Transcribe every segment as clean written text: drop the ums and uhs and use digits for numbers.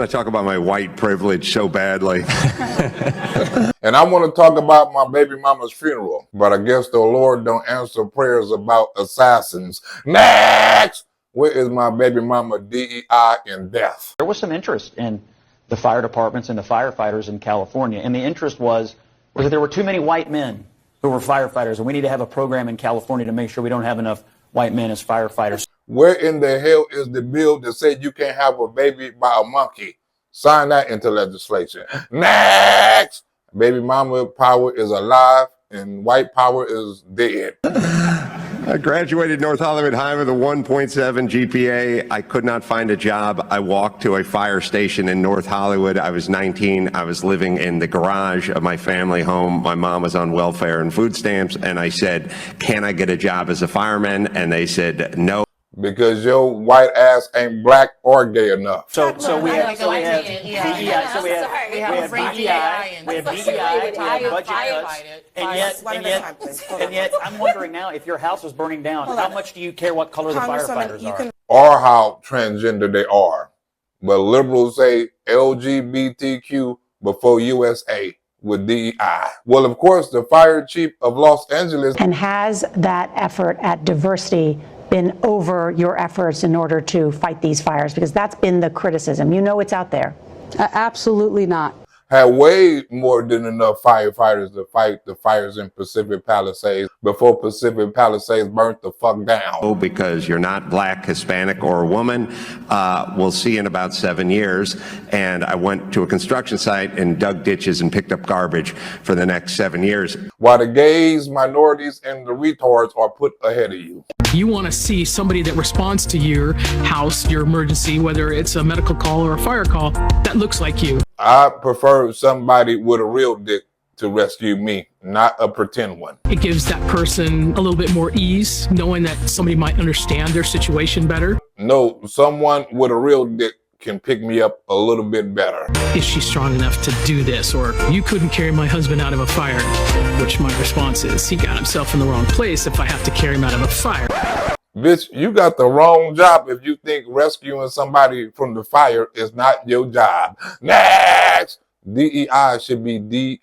I talk about my white privilege so badly. And I want to talk about my baby mama's funeral, but I guess the Lord don't answer prayers about assassins. Next! Where is my baby mama DEI in death? There was some interest in the fire departments and the firefighters in California, and the interest was that there were too many white men who were firefighters, and we need to have a program in California to make sure we don't have enough white men as firefighters. Where in the hell is the bill that said you can't have a baby by a monkey? Sign that into legislation. Next! Baby mama power is alive and white power is dead. I graduated North Hollywood High with a 1.7 GPA. I could not find a job. I walked to a fire station in North Hollywood. I was 19. I was living in the garage of my family home. My mom was on welfare and food stamps. And I said, can I get a job as a fireman? And they said, no. Because your white ass ain't black or gay enough. So we have DEI, we have budget cuts, and yet I'm wondering now, if your house was burning down, how much do you care what color the firefighters are? Or how transgender they are. But liberals say LGBTQ before USA with DEI. Well, of course, the fire chief of Los Angeles. And has that effort at diversity been over your efforts in order to fight these fires? Because that's been the criticism. You know it's out there. Absolutely not. Had way more than enough firefighters to fight the fires in Pacific Palisades before Pacific Palisades burnt the fuck down. Because you're not black, Hispanic, or a woman. We'll see in about 7 years. And I went to a construction site and dug ditches and picked up garbage for the next 7 years. While the gays, minorities, and the retards are put ahead of you. You want to see somebody that responds to your house, your emergency, whether it's a medical call or a fire call, that looks like you. I prefer somebody with a real dick to rescue me, not a pretend one. It gives that person a little bit more ease, knowing that somebody might understand their situation better. No, someone with a real dick can pick me up a little bit better. Is she strong enough to do this? Or you couldn't carry my husband out of a fire, which my response is, he got himself in the wrong place if I have to carry him out of a fire. Bitch, you got the wrong job if you think rescuing somebody from the fire is not your job. Next! DEI should be DIE.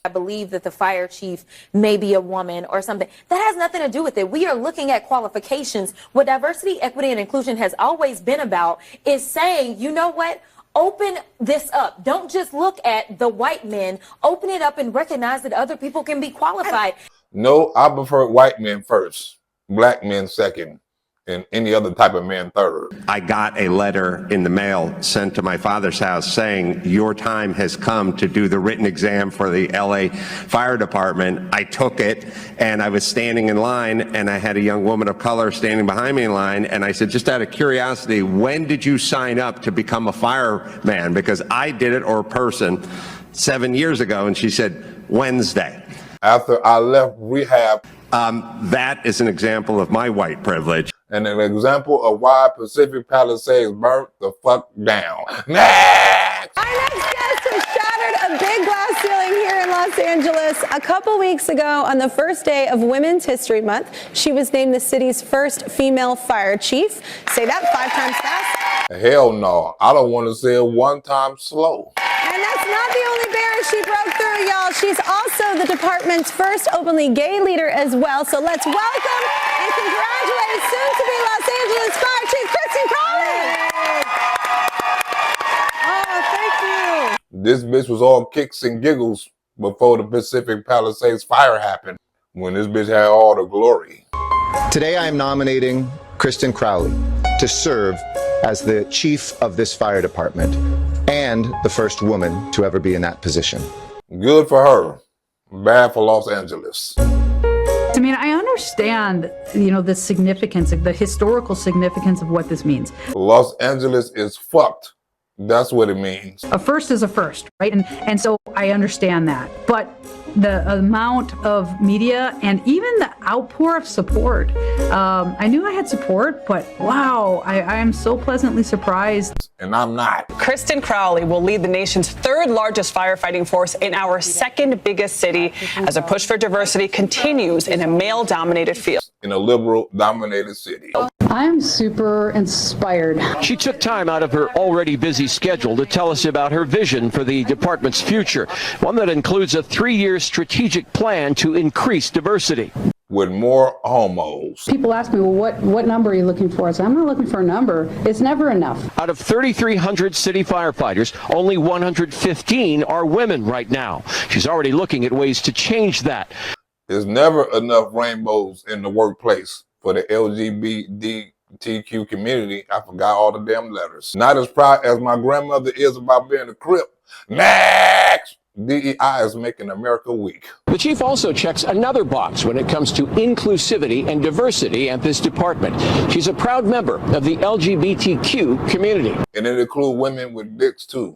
I believe that the fire chief may be a woman or something. That has nothing to do with it. We are looking at qualifications. What diversity, equity, and inclusion has always been about is saying, you know what? Open this up. Don't just look at the white men. Open it up and recognize that other people can be qualified. No, I prefer white men first, black men second, and any other type of man third. I got a letter in the mail sent to my father's house saying, your time has come to do the written exam for the LA Fire Department. I took it and I was standing in line and I had a young woman of color standing behind me in line, and I said, just out of curiosity, when did you sign up to become a fireman? Because I did it, or a person, 7 years ago. And she said, Wednesday. After I left rehab. That is an example of my white privilege. And an example of why Pacific Palisades burnt the fuck down. Next! Our next guest has shattered a big glass ceiling here in Los Angeles. A couple weeks ago, on the first day of Women's History Month, she was named the city's first female fire chief. Say that 5 times fast. Hell no. I don't want to say it 1 time slow. And that's not the only barrier she broke through, y'all. She's also the department's first openly gay leader as well. So let's welcome and congratulate soon-to-be Los Angeles Fire Chief Kristen Crowley. Oh, thank you. This bitch was all kicks and giggles before the Pacific Palisades fire happened, when this bitch had all the glory. Today I am nominating Kristen Crowley to serve as the chief of this fire department and the first woman to ever be in that position. Good for her. Bad for Los Angeles. I mean, I understand, the significance, the historical significance of what this means. Los Angeles is fucked. That's what it means. A first is a first, right? And so I understand that. But the amount of media and even the outpour of support, I knew I had support, but wow, I am so pleasantly surprised. And I'm not. Kristen Crowley will lead the nation's 3rd largest firefighting force in our 2nd biggest city as a push for diversity continues in a male-dominated field. In a liberal-dominated city. I'm super inspired. She took time out of her already busy schedule to tell us about her vision for the department's future, one that includes a 3-year strategic plan to increase diversity. With more homos. People ask me, well, what number are you looking for? I say, I'm not looking for a number. It's never enough. Out of 3,300 city firefighters, only 115 are women right now. She's already looking at ways to change that. There's never enough rainbows in the workplace for the LGBTQ community. I forgot all the damn letters. Not as proud as my grandmother is about being a Crip. Next! DEI is making America weak. The chief also checks another box when it comes to inclusivity and diversity at this department. She's a proud member of the LGBTQ community. And it includes women with dicks too.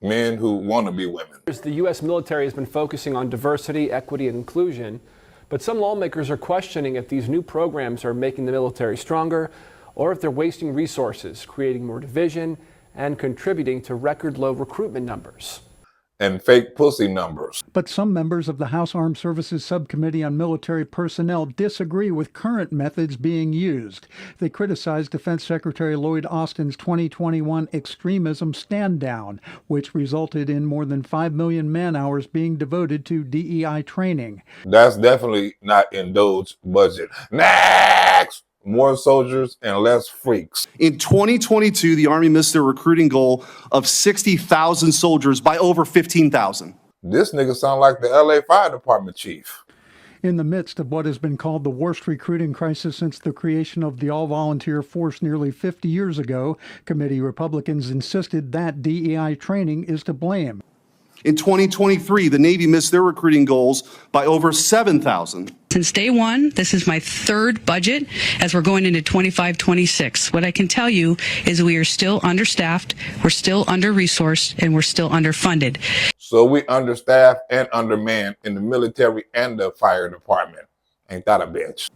Men who want to be women. The U.S. military has been focusing on diversity, equity, and inclusion, but some lawmakers are questioning if these new programs are making the military stronger or if they're wasting resources, creating more division, and contributing to record low recruitment numbers. And fake pussy numbers. But some members of the House Armed Services Subcommittee on Military Personnel disagree with current methods being used. They criticize Defense Secretary Lloyd Austin's 2021 extremism stand-down, which resulted in more than 5 million man-hours being devoted to DEI training. That's definitely not in DOG's budget. Next! More soldiers and less freaks. In 2022, the Army missed their recruiting goal of 60,000 soldiers by over 15,000. This nigga sound like the LA Fire Department chief. In the midst of what has been called the worst recruiting crisis since the creation of the all-volunteer force nearly 50 years ago, committee Republicans insisted that DEI training is to blame. In 2023, the Navy missed their recruiting goals by over 7,000. Since day one, this is my third budget as we're going into 25-26. What I can tell you is we are still understaffed, we're still under-resourced, and we're still underfunded. So we understaffed and undermanned in the military and the fire department. Ain't that a bitch?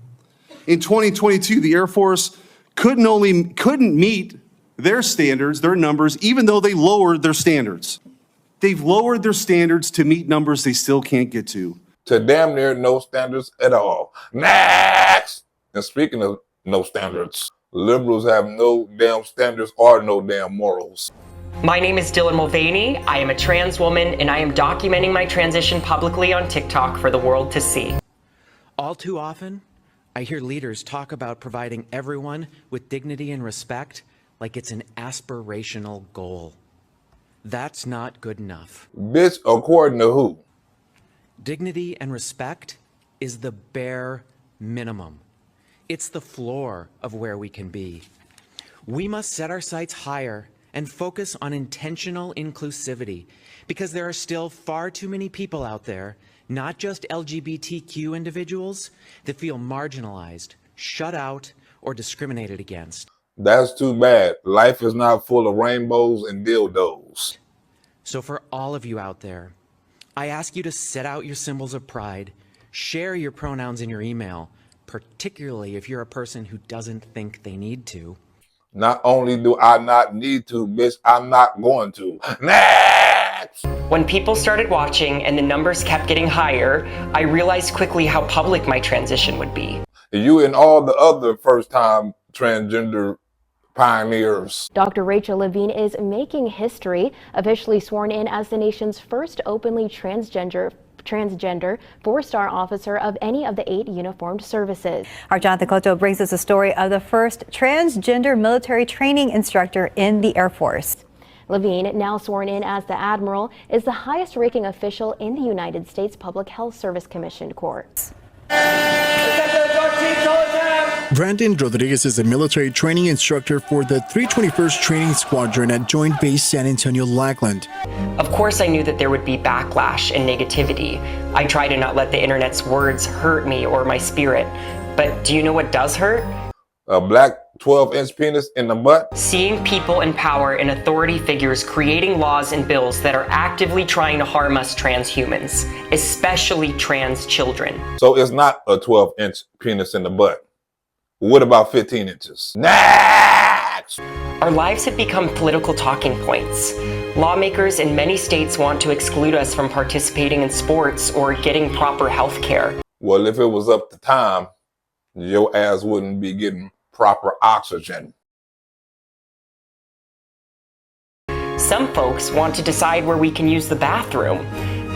In 2022, the Air Force couldn't meet their standards, their numbers, even though they lowered their standards. They've lowered their standards to meet numbers they still can't get to. To damn near no standards at all. Next! And speaking of no standards, liberals have no damn standards or no damn morals. My name is Dylan Mulvaney. I am a trans woman and I am documenting my transition publicly on TikTok for the world to see. All too often, I hear leaders talk about providing everyone with dignity and respect like it's an aspirational goal. That's not good enough. Bitch, according to who? Dignity and respect is the bare minimum. It's the floor of where we can be. We must set our sights higher and focus on intentional inclusivity because there are still far too many people out there, not just LGBTQ individuals, that feel marginalized, shut out, or discriminated against. That's too bad. Life is not full of rainbows and dildos. So for all of you out there, I ask you to set out your symbols of pride, share your pronouns in your email, particularly if you're a person who doesn't think they need to. Not only do I not need to, bitch, I'm not going to. Next! When people started watching and the numbers kept getting higher, I realized quickly how public my transition would be. You and all the other first-time transgender pioneers. Dr. Rachel Levine is making history, officially sworn in as the nation's first openly transgender 4-star officer of any of the 8 uniformed services. Our Jonathan Cotto brings us a story of the first transgender military training instructor in the Air Force. Levine, now sworn in as the Admiral, is the highest ranking official in the United States Public Health Service Commission Corps. Brandon Rodriguez is a military training instructor for the 321st Training Squadron at Joint Base San Antonio Lackland. Of course I knew that there would be backlash and negativity. I try to not let the internet's words hurt me or my spirit. But do you know what does hurt? A black 12-inch penis in the butt? Seeing people in power and authority figures creating laws and bills that are actively trying to harm us transhumans, especially trans children. So it's not a 12-inch penis in the butt. What about 15 inches? Next! Our lives have become political talking points. Lawmakers in many states want to exclude us from participating in sports or getting proper health care. Well, if it was up to time, your ass wouldn't be getting proper oxygen. Some folks want to decide where we can use the bathroom.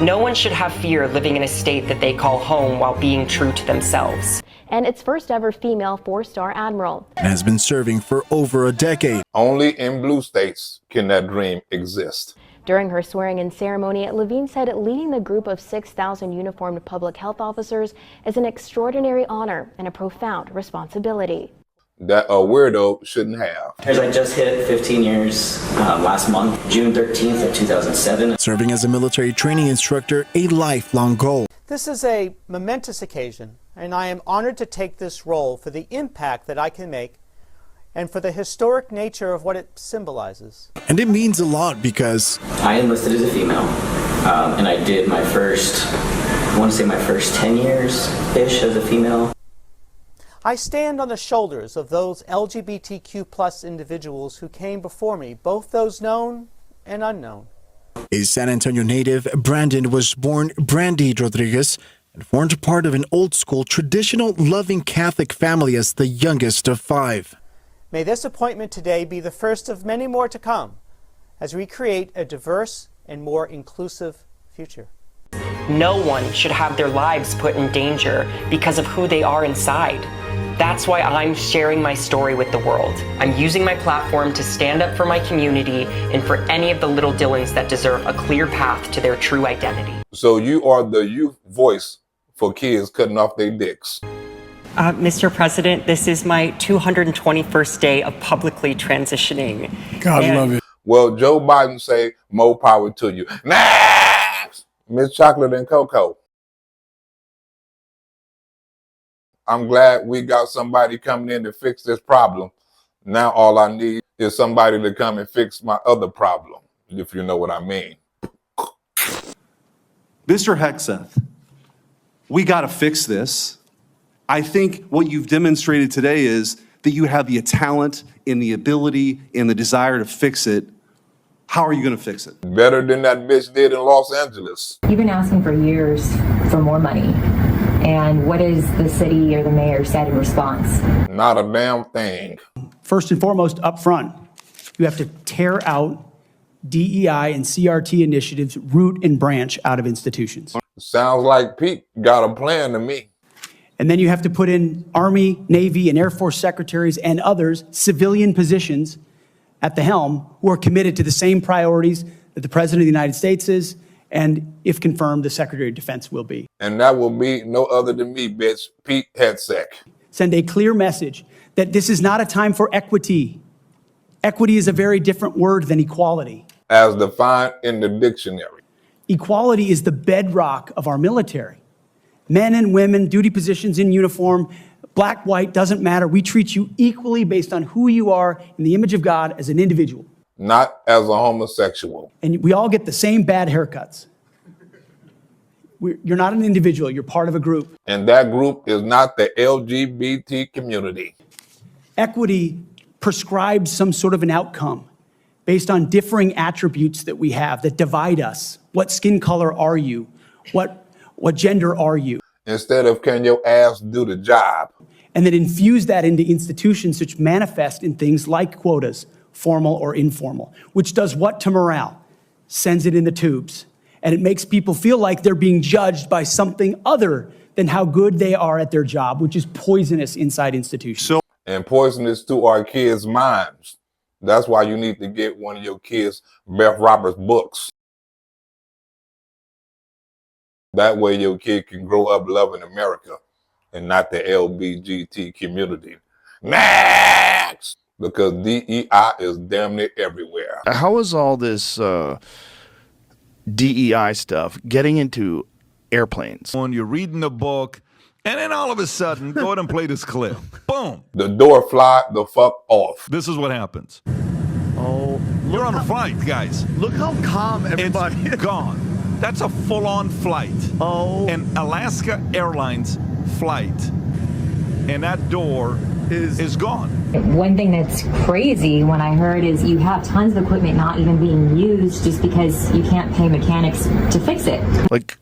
No one should have fear living in a state that they call home while being true to themselves. And its first ever female 4-star admiral. And has been serving for over a decade. Only in blue states can that dream exist. During her swearing-in ceremony, Levine said leading the group of 6,000 uniformed public health officers is an extraordinary honor and a profound responsibility. That a weirdo shouldn't have. I just hit 15 years last month, June 13th of 2007. Serving as a military training instructor, a lifelong goal. This is a momentous occasion, and I am honored to take this role for the impact that I can make and for the historic nature of what it symbolizes. And it means a lot because I enlisted as a female, and I did my first, I want to say my first 10 years-ish as a female. I stand on the shoulders of those LGBTQ+ individuals who came before me, both those known and unknown. A San Antonio native, Brandon was born Brandy Rodriguez and formed part of an old-school, traditional, loving Catholic family as the youngest of 5. May this appointment today be the first of many more to come as we create a diverse and more inclusive future. No one should have their lives put in danger because of who they are inside. That's why I'm sharing my story with the world. I'm using my platform to stand up for my community and for any of the little Dylans that deserve a clear path to their true identity. So you are the youth voice for kids cutting off their dicks. Mr. President, this is my 221st day of publicly transitioning. God love it. Well, Joe Biden say more power to you. Next, Miss Chocolate and Cocoa. I'm glad we got somebody coming in to fix this problem. Now all I need is somebody to come and fix my other problem, if you know what I mean. Mr. Hegseth, we got to fix this. I think what you've demonstrated today is that you have the talent and the ability and the desire to fix it. How are you going to fix it? Better than that bitch did in Los Angeles. You've been asking for years for more money. And what has the city or the mayor said in response? Not a damn thing. First and foremost, up front, you have to tear out DEI and CRT initiatives, root and branch out of institutions. Sounds like Pete got a plan to me. And then you have to put in Army, Navy, and Air Force secretaries and others, civilian positions at the helm who are committed to the same priorities that the President of the United States is, and if confirmed, the Secretary of Defense will be. And that will be no other than me, bitch, Pete Hegseth. Send a clear message that this is not a time for equity. Equity is a very different word than equality. As defined in the dictionary. Equality is the bedrock of our military. Men and women, duty positions in uniform, black, white, doesn't matter. We treat you equally based on who you are in the image of God as an individual. Not as a homosexual. And we all get the same bad haircuts. You're not an individual, you're part of a group. And that group is not the LGBT community. Equity prescribes some sort of an outcome based on differing attributes that we have that divide us. What skin color are you? What gender are you? Instead of can your ass do the job? And then infuse that into institutions which manifest in things like quotas, formal or informal, which does what to morale? Sends it in the tubes. And it makes people feel like they're being judged by something other than how good they are at their job, which is poisonous inside institutions. And poisonous to our kids' minds. That's why you need to get one of your kids' Beth Roberts books. That way your kid can grow up loving America and not the LGBT community. Next! Because DEI is damn near everywhere. How is all this DEI stuff getting into airplanes? When you're reading the book, and then all of a sudden, go ahead and play this clip. Boom. The door fly the fuck off. This is what happens. Oh, You're on a flight, guys. look how calm everybody It's gone. That's a full-on flight. Oh. An Alaska Airlines flight. And that door is gone. One thing that's crazy when I heard is you have tons of equipment not even being used just because you can't pay mechanics to fix it. Like,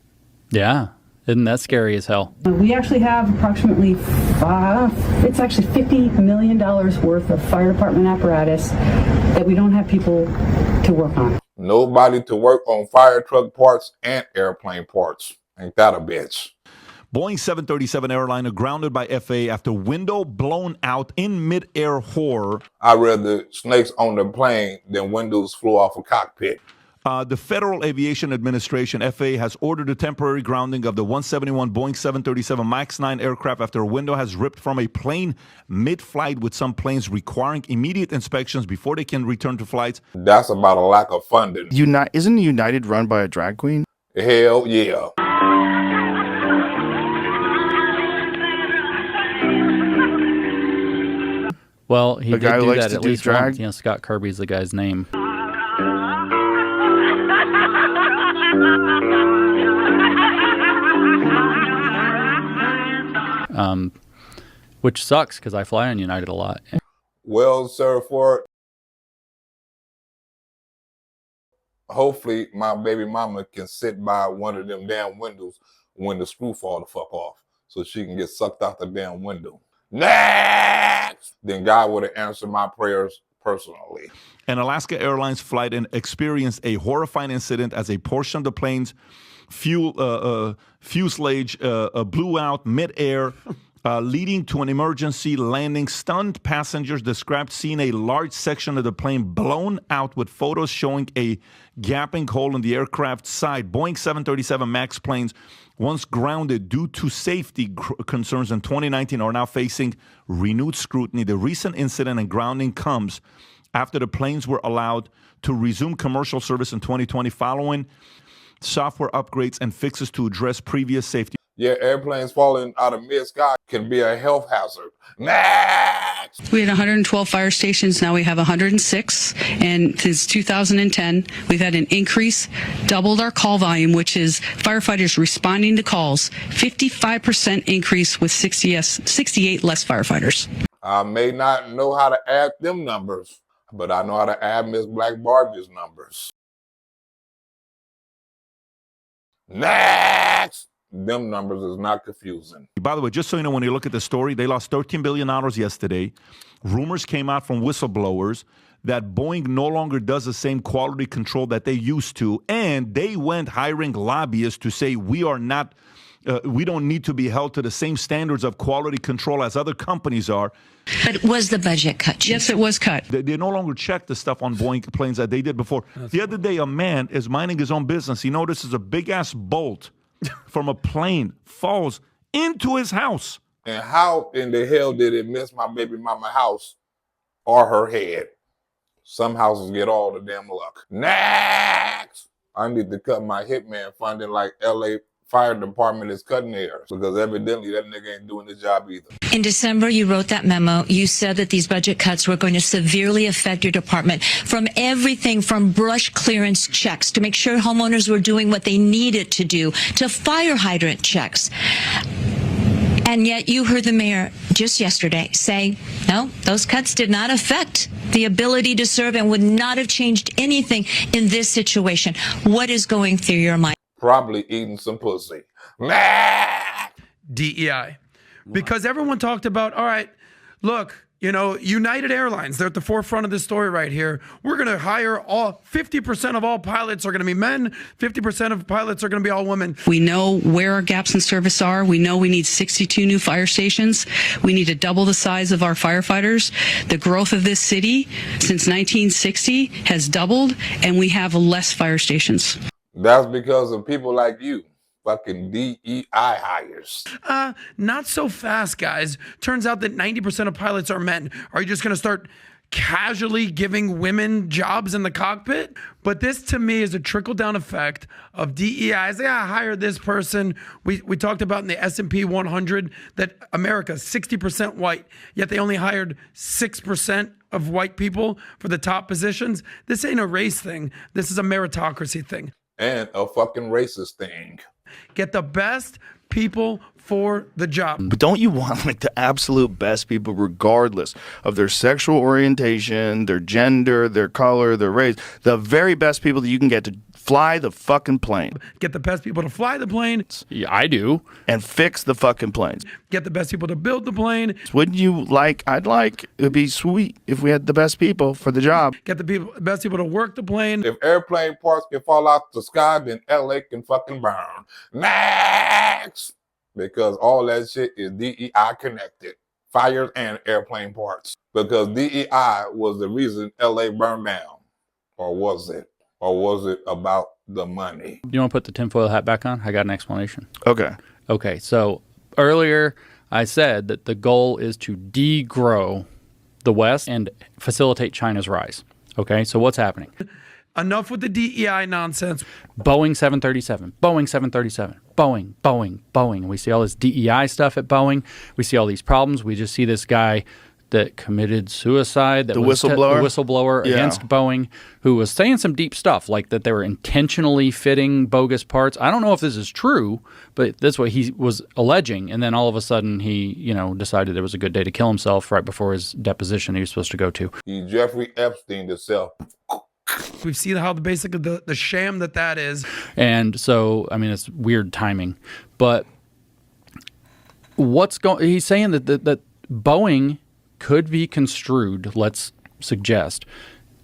Yeah. Isn't that scary as hell? We actually have approximately it's actually $50 million worth of fire department apparatus that we don't have people to work on. Nobody to work on fire truck parts and airplane parts. Ain't that a bitch? Boeing 737 airliner grounded by FAA after window blown out in mid-air horror. I'd rather snakes on the plane than windows flew off a cockpit. The Federal Aviation Administration, FAA, has ordered a temporary grounding of the 171 Boeing 737 MAX 9 aircraft after a window has ripped from a plane mid-flight, with some planes requiring immediate inspections before they can return to flights. That's about a lack of funding. Isn't United run by a drag queen? Hell yeah. Well, he The did guy who do likes that to at do least drag? once. You know, Scott Kirby's the guy's name. Which sucks because I fly on United a lot. Well, sir, Ford, hopefully my baby mama can sit by one of them damn windows when the screw fall the fuck off so she can get sucked out the damn window. Next! Then God would have answered my prayers personally. An Alaska Airlines flight experienced a horrifying incident as a portion of the plane's fuselage blew out mid-air, leading to an emergency landing. Stunned passengers described seeing a large section of the plane blown out, with photos showing a gaping hole in the aircraft's side. Boeing 737 MAX planes, once grounded due to safety concerns in 2019, are now facing renewed scrutiny. The recent incident and grounding comes after the planes were allowed to resume commercial service in 2020 following software upgrades and fixes to address previous safety. Yeah, airplanes falling out of mid-sky can be a health hazard. Next! We had 112 fire stations. Now we have 106. And since 2010, we've had an increase, doubled our call volume, which is firefighters responding to calls. 55% increase with 68 less firefighters. I may not know how to add them numbers, but I know how to add Miss Black Barbie's numbers. Next! Them numbers is not confusing. By the way, just so you know, when you look at the story, they lost $13 billion yesterday. Rumors came out from whistleblowers that Boeing no longer does the same quality control that they used to, and they went hiring lobbyists to say we are not, we don't need to be held to the same standards of quality control as other companies are. But was the budget cut, Chief? Yes, it was cut. They no longer check the stuff on Boeing planes that they did before. The other day, a man is minding his own business. He notices a big-ass bolt from a plane falls into his house. And how in the hell did it miss my baby mama house or her head? Some houses get all the damn luck. Next! I need to cut my hitman funding like LA Fire Department is cutting theirs, because evidently that nigga ain't doing the job either. In December, you wrote that memo. You said that these budget cuts were going to severely affect your department, from everything from brush clearance checks to make sure homeowners were doing what they needed to do, to fire hydrant checks. And yet you heard the mayor just yesterday say, no, those cuts did not affect the ability to serve and would not have changed anything in this situation. What is going through your mind? Probably eating some pussy. DEI. Because everyone talked about, all right, look, you know, United Airlines, they're at the forefront of this story right here. We're going to hire 50% of all pilots are going to be men, 50% of pilots are going to be all women. We know where our gaps in service are. We know we need 62 new fire stations. We need to double the size of our firefighters. The growth of this city since 1960 has doubled, and we have less fire stations. That's because of people like you, fucking DEI hires. Not so fast, guys. Turns out that 90% of pilots are men. Are you just going to start casually giving women jobs in the cockpit? But this, to me, is a trickle-down effect of DEI. I say, I hired this person. We talked about in the S&P 100 that America's 60% white, yet they only hired 6% of white people for the top positions. This ain't a race thing. This is a meritocracy thing. And a fucking racist thing. Get the best people for the job. But don't you want like the absolute best people, regardless of their sexual orientation, their gender, their color, their race, the very best people that you can get to fly the fucking plane? Get the best people to fly the plane. Yeah, I do. And fix the fucking planes. Get the best people to build the plane. Wouldn't you like, it'd be sweet if we had the best people for the job. Get the best people to work the plane. If airplane parts can fall out the sky, then LA can fucking burn. Next! Because all that shit is DEI connected. Fires and airplane parts. Because DEI was the reason LA burned down. Or was it? Or was it about the money? You want to put the tinfoil hat back on? I got an explanation. Okay. Okay, so earlier I said that the goal is to degrow the West and facilitate China's rise. Okay, so what's happening? Enough with the DEI nonsense. Boeing 737, Boeing 737, Boeing, Boeing, Boeing. We see all this DEI stuff at Boeing. We see all these problems. We just see this guy that committed suicide, that the was whistleblower, the whistleblower against Boeing, who was saying some deep stuff, like that they were intentionally fitting bogus parts. I don't know if this is true, but that's what he was alleging. And then all of a sudden he, decided it was a good day to kill himself right before his deposition he was supposed to go to. He Jeffrey Epstein himself. We've seen how basically the sham that is. And so, I mean, it's weird timing. But he's saying that Boeing could be construed, let's suggest,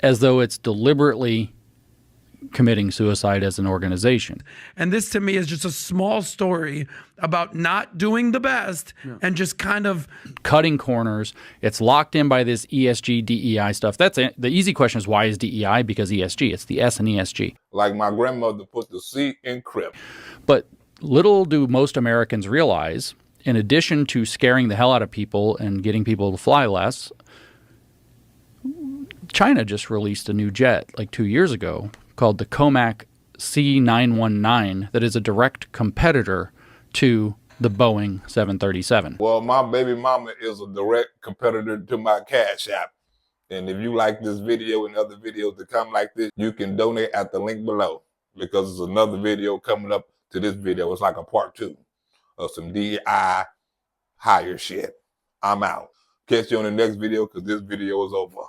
as though it's deliberately committing suicide as an organization. And this to me is just a small story about not doing the best and just kind of cutting corners. It's locked in by this ESG, DEI stuff. That's it. The easy question is, why is DEI? Because ESG. It's the S in ESG. Like my grandmother put the C in crib. But little do most Americans realize, in addition to scaring the hell out of people and getting people to fly less, China just released a new jet like 2 years ago called the Comac C919 that is a direct competitor to the Boeing 737. Well, my baby mama is a direct competitor to my Cash App. And if you like this video and other videos that come like this, you can donate at the link below, because there's another video coming up to this video. It's like a part 2 of some DEI higher shit. I'm out. Catch you on the next video, because this video is over.